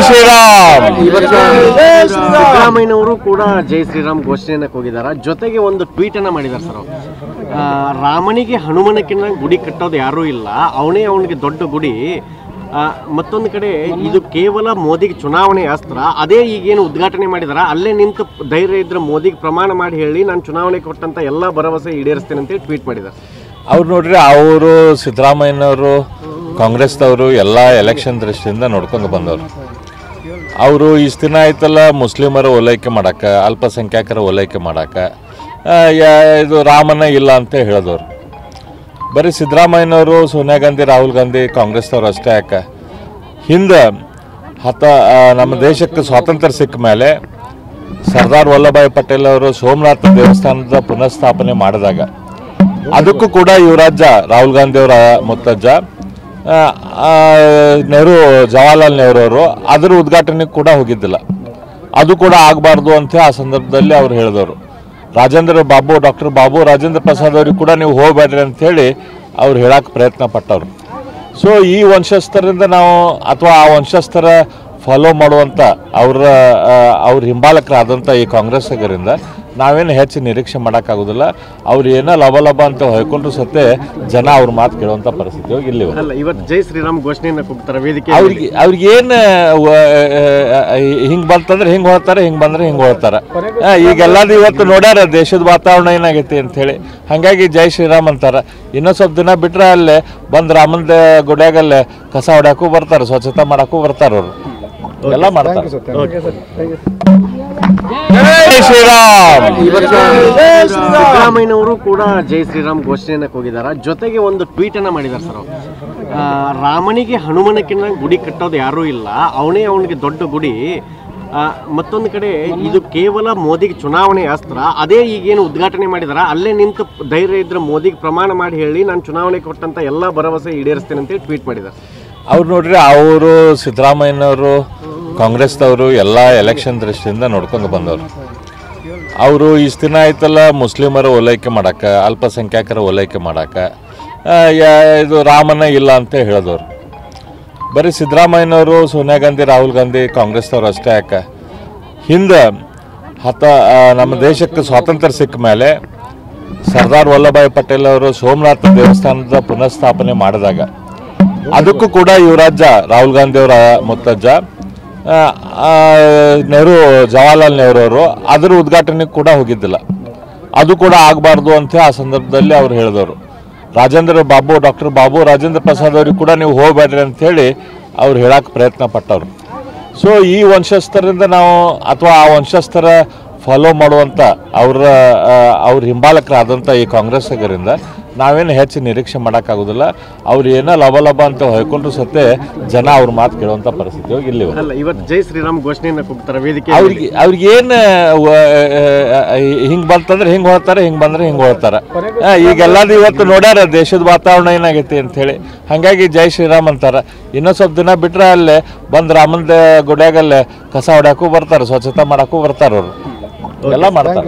ಶ್ರೀರಾಮ್. ಸಿದ್ದರಾಮಯ್ಯನವರು ಕೂಡ ಜೈ ಶ್ರೀರಾಮ್ ಘೋಷಣೆಯನ್ನು ಕೂಗಿದ್ದಾರೆ. ಜೊತೆಗೆ ಒಂದು ಟ್ವೀಟ್ ಅನ್ನ ಮಾಡಿದ್ದಾರೆ ಸರ್. ರಾಮನಿಗೆ ಹನುಮನಕ್ಕಿಂತ ಗುಡಿ ಕಟ್ಟೋದು ಯಾರೂ ಇಲ್ಲ, ಅವನಿಗೆ ದೊಡ್ಡ ಗುಡಿ. ಮತ್ತೊಂದು ಕಡೆ ಇದು ಕೇವಲ ಮೋದಿಗೆ ಚುನಾವಣೆ ಅಸ್ತ್ರ. ಅದೇ ಈಗೇನು ಉದ್ಘಾಟನೆ ಮಾಡಿದಾರ ಅಲ್ಲೇ ನಿಂತು ಧೈರ್ಯ ಇದ್ರೆ ಮೋದಿಗೆ ಪ್ರಮಾಣ ಮಾಡಿ ಹೇಳಿ ನಾನು ಚುನಾವಣೆ ಕೊಟ್ಟಂತ ಎಲ್ಲ ಭರವಸೆ ಈಡೇರಿಸ್ತೇನೆ ಅಂತೇಳಿ ಟ್ವೀಟ್ ಮಾಡಿದ್ದಾರೆ. ಅವ್ರು ನೋಡ್ರಿ, ಅವರು ಸಿದ್ದರಾಮಯ್ಯನವರು ಕಾಂಗ್ರೆಸ್ದವರು ಎಲ್ಲ ಎಲೆಕ್ಷನ್ ದೃಷ್ಟಿಯಿಂದ ನೋಡ್ಕೊಂಡು ಬಂದವರು. ಅವರು ಇಷ್ಟು ದಿನ ಆಯ್ತಲ್ಲ ಮುಸ್ಲಿಮರ ಓಲೈಕೆ ಮಾಡೋಕ್ಕೆ, ಅಲ್ಪಸಂಖ್ಯಾತರ ಓಲೈಕೆ ಮಾಡೋಕ್ಕೆ ಇದು ರಾಮನ ಇಲ್ಲ ಅಂತ ಹೇಳಿದವರು. ಬರೀ ಸಿದ್ದರಾಮಯ್ಯನವರು, ಸೋನಿಯಾ ಗಾಂಧಿ, ರಾಹುಲ್ ಗಾಂಧಿ, ಕಾಂಗ್ರೆಸ್ದವ್ರು ಅಷ್ಟೇ ಯಾಕೆ, ಹಿಂದೆ ನಮ್ಮ ದೇಶಕ್ಕೆ ಸ್ವಾತಂತ್ರ್ಯ ಸಿಕ್ಕ ಮೇಲೆ ಸರ್ದಾರ್ ವಲ್ಲಭಾಯ್ ಪಟೇಲ್ ಅವರು ಸೋಮನಾಥ ದೇವಸ್ಥಾನದ ಪುನಃಸ್ಥಾಪನೆ ಮಾಡಿದಾಗ ಅದಕ್ಕೂ ಕೂಡ ಯುವರಾಜ ರಾಹುಲ್ ಗಾಂಧಿ ಅವರ ಮುತ್ತಜ್ಜ ಜವಾಹರ್ಲಾಲ್ ನೆಹರು ಅವರು ಅದರ ಉದ್ಘಾಟನೆಗೆ ಕೂಡ ಹೋಗಿದ್ದಿಲ್ಲ. ಅದು ಕೂಡ ಆಗಬಾರ್ದು ಅಂತ ಆ ಸಂದರ್ಭದಲ್ಲಿ ಅವ್ರು ಹೇಳಿದವರು. ಡಾಕ್ಟರ್ ಬಾಬು ರಾಜೇಂದ್ರ ಪ್ರಸಾದ್ ಅವ್ರಿಗೆ ಕೂಡ ನೀವು ಹೋಗಬೇಡ್ರಿ ಅಂಥೇಳಿ ಅವ್ರು ಹೇಳಕ್ಕೆ ಪ್ರಯತ್ನ ಪಟ್ಟವರು. ಸೊ ಈ ವಂಶಸ್ಥರಿಂದ ನಾವು ಅಥವಾ ಆ ವಂಶಸ್ಥರ ಫಾಲೋ ಮಾಡುವಂಥ ಅವ್ರ ಹಿಂಬಾಲಕರಾದಂಥ ಈ ಕಾಂಗ್ರೆಸ್ಸಿಗರಿಂದ ನಾವೇನು ಹೆಚ್ಚು ನಿರೀಕ್ಷೆ ಮಾಡೋಕ್ಕಾಗೋದಿಲ್ಲ. ಅವ್ರು ಏನೋ ಲಭ ಅಂತ ಹೊಯ್ಕೊಂಡ್ರು ಸತ್ತೆ ಜನ ಅವ್ರ ಮಾತು ಕೇಳುವಂಥ ಪರಿಸ್ಥಿತಿ ಇಲ್ಲಿ. ಇವತ್ತು ಜೈ ಶ್ರೀರಾಮ್ ಘೋಷಣೆಯನ್ನು ಕೂಗ್ತಾರೆ ವೇದಿಕೆ. ಅವ್ರಿಗೇನು ಹಿಂಗೆ ಬಂತಂದ್ರೆ ಹಿಂಗೆ ಹೋಗ್ತಾರೆ, ಹಿಂಗೆ ಬಂದ್ರೆ ಹಿಂಗೆ ಹೋಗ್ತಾರೆ. ಈಗೆಲ್ಲದು ಇವತ್ತು ನೋಡ್ಯಾರ ದೇಶದ ವಾತಾವರಣ ಏನಾಗೈತಿ ಅಂಥೇಳಿ, ಹಾಗಾಗಿ ಜೈ ಶ್ರೀರಾಮ್ ಅಂತಾರೆ. ಇನ್ನೂ ಸ್ವಲ್ಪ ದಿನ ಬಿಟ್ಟರೆ ಅಲ್ಲೇ ಬಂದು ರಾಮನ ಗುಡಿಯಾಗಲ್ಲೇ ಕಸ ಹೊಡ್ಯಾಕೂ ಬರ್ತಾರೆ, ಸ್ವಚ್ಛತೆ ಮಾಡೋಕ್ಕೂ ಬರ್ತಾರೆ. ಅವರು ಎಲ್ಲ ಮಾಡ್ತಾರೆ. ಸಿದ್ದರಾಮಯ್ಯನವರು ಕೂಡ ಜೈ ಶ್ರೀರಾಮ್ ಘೋಷಣೆಯನ್ನು ಕೂಗಿದ್ದಾರೆ. ಜೊತೆಗೆ ಒಂದು ಟ್ವೀಟ್ ಅನ್ನ ಮಾಡಿದ್ದಾರೆ ಸರ್. ರಾಮನಿಗೆ ಹನುಮನಕ್ಕಿಂತ ಗುಡಿ ಕಟ್ಟೋದು ಯಾರೂ ಇಲ್ಲ, ಅವನಿಗೆ ದೊಡ್ಡ ಗುಡಿ. ಮತ್ತೊಂದು ಕಡೆ ಇದು ಕೇವಲ ಮೋದಿಗೆ ಚುನಾವಣೆ ಅಸ್ತ್ರ. ಅದೇ ಈಗೇನು ಉದ್ಘಾಟನೆ ಮಾಡಿದಾರ ಅಲ್ಲೇ ನಿಂತು ಧೈರ್ಯ ಇದ್ರೆ ಮೋದಿಗೆ ಪ್ರಮಾಣ ಮಾಡಿ ಹೇಳಿ ನಾನು ಚುನಾವಣೆ ಕೊಟ್ಟಂತ ಎಲ್ಲ ಭರವಸೆ ಈಡೇರಿಸ್ತೇನೆ ಅಂತೇಳಿ ಟ್ವೀಟ್ ಮಾಡಿದ್ದಾರೆ. ಅವ್ರು ನೋಡ್ರಿ, ಅವರು ಸಿದ್ದರಾಮಯ್ಯನವರು ಕಾಂಗ್ರೆಸ್ದವರು ಎಲ್ಲ ಎಲೆಕ್ಷನ್ ದೃಷ್ಟಿಯಿಂದ ನೋಡ್ಕೊಂಡು ಬಂದವರು. ಅವರು ಇಷ್ಟು ದಿನ ಆಯ್ತಲ್ಲ ಮುಸ್ಲಿಮರ ಓಲೈಕೆ ಮಾಡೋಕ್ಕೆ, ಅಲ್ಪಸಂಖ್ಯಾತರ ಓಲೈಕೆ ಮಾಡೋಕ್ಕೆ ಇದು ರಾಮನ ಇಲ್ಲ ಅಂತ ಹೇಳಿದವರು. ಬರೀ ಸಿದ್ದರಾಮಯ್ಯನವರು, ಸೋನಿಯಾ ಗಾಂಧಿ, ರಾಹುಲ್ ಗಾಂಧಿ, ಕಾಂಗ್ರೆಸ್ದವ್ರು ಅಷ್ಟೇ ಯಾಕೆ, ಹಿಂದೆ ನಮ್ಮ ದೇಶಕ್ಕೆ ಸ್ವಾತಂತ್ರ್ಯ ಸಿಕ್ಕ ಮೇಲೆ ಸರ್ದಾರ್ ವಲ್ಲಭಾಯ್ ಪಟೇಲ್ ಅವರು ಸೋಮನಾಥ ದೇವಸ್ಥಾನದ ಪುನಃಸ್ಥಾಪನೆ ಮಾಡಿದಾಗ ಅದಕ್ಕೂ ಕೂಡ ಯುವರಾಜ ರಾಹುಲ್ ಗಾಂಧಿ ಅವರ ಮುತ್ತಜ್ಜ ಜವಾಹರ್ಲಾಲ್ ನೆಹರು ಅವರು ಅದರ ಉದ್ಘಾಟನೆಗೆ ಕೂಡ ಹೋಗಿದ್ದಿಲ್ಲ. ಅದು ಕೂಡ ಆಗಬಾರ್ದು ಅಂತ ಆ ಸಂದರ್ಭದಲ್ಲಿ ಅವ್ರು ಹೇಳಿದವರು. ಡಾಕ್ಟರ್ ಬಾಬು ರಾಜೇಂದ್ರ ಪ್ರಸಾದ್ ಅವ್ರಿಗೆ ಕೂಡ ನೀವು ಹೋಗಬೇಡ್ರಿ ಅಂಥೇಳಿ ಅವ್ರು ಹೇಳಕ್ಕೆ ಪ್ರಯತ್ನ ಪಟ್ಟವರು. ಸೊ ಈ ವಂಶಸ್ಥರಿಂದ ನಾವು ಅಥವಾ ಆ ವಂಶಸ್ಥರ ಫಾಲೋ ಮಾಡುವಂಥ ಅವ್ರ ಹಿಂಬಾಲಕರಾದಂಥ ಈ ಕಾಂಗ್ರೆಸ್ಸಿಗರಿಂದ ನಾವೇನು ಹೆಚ್ಚು ನಿರೀಕ್ಷೆ ಮಾಡೋಕ್ಕಾಗೋದಿಲ್ಲ. ಅವ್ರು ಏನೋ ಲಭ ಅಂತ ಹೊಯ್ಕೊಂಡ್ರು ಸತ್ತೆ ಜನ ಅವ್ರ ಮಾತು ಕೇಳುವಂಥ ಪರಿಸ್ಥಿತಿ ಇಲ್ಲಿ. ಇವತ್ತು ಜೈ ಶ್ರೀರಾಮ್ ಘೋಷಣೆಯನ್ನು ಕೂಗ್ತಾರೆ ವೇದಿಕೆ. ಅವ್ರಿಗೇನು ಹಿಂಗೆ ಬಂತಂದ್ರೆ ಹಿಂಗೆ ಹೋಗ್ತಾರೆ, ಹಿಂಗೆ ಬಂದ್ರೆ ಹಿಂಗೆ ಹೋಗ್ತಾರೆ. ಈಗೆಲ್ಲದು ಇವತ್ತು ನೋಡ್ಯಾರ ದೇಶದ ವಾತಾವರಣ ಏನಾಗೈತಿ ಅಂಥೇಳಿ, ಹಾಗಾಗಿ ಜೈ ಶ್ರೀರಾಮ್ ಅಂತಾರೆ. ಇನ್ನೂ ಸ್ವಲ್ಪ ದಿನ ಬಿಟ್ಟರೆ ಅಲ್ಲೇ ಬಂದು ರಾಮನ ಗುಡಿಯಾಗಲ್ಲೇ ಕಸ ಹೊಡ್ಯಾಕೂ ಬರ್ತಾರೆ, ಸ್ವಚ್ಛತೆ ಮಾಡೋಕ್ಕೂ ಬರ್ತಾರೆ. ಅವರು ಎಲ್ಲ ಮಾಡ್ತಾರೆ.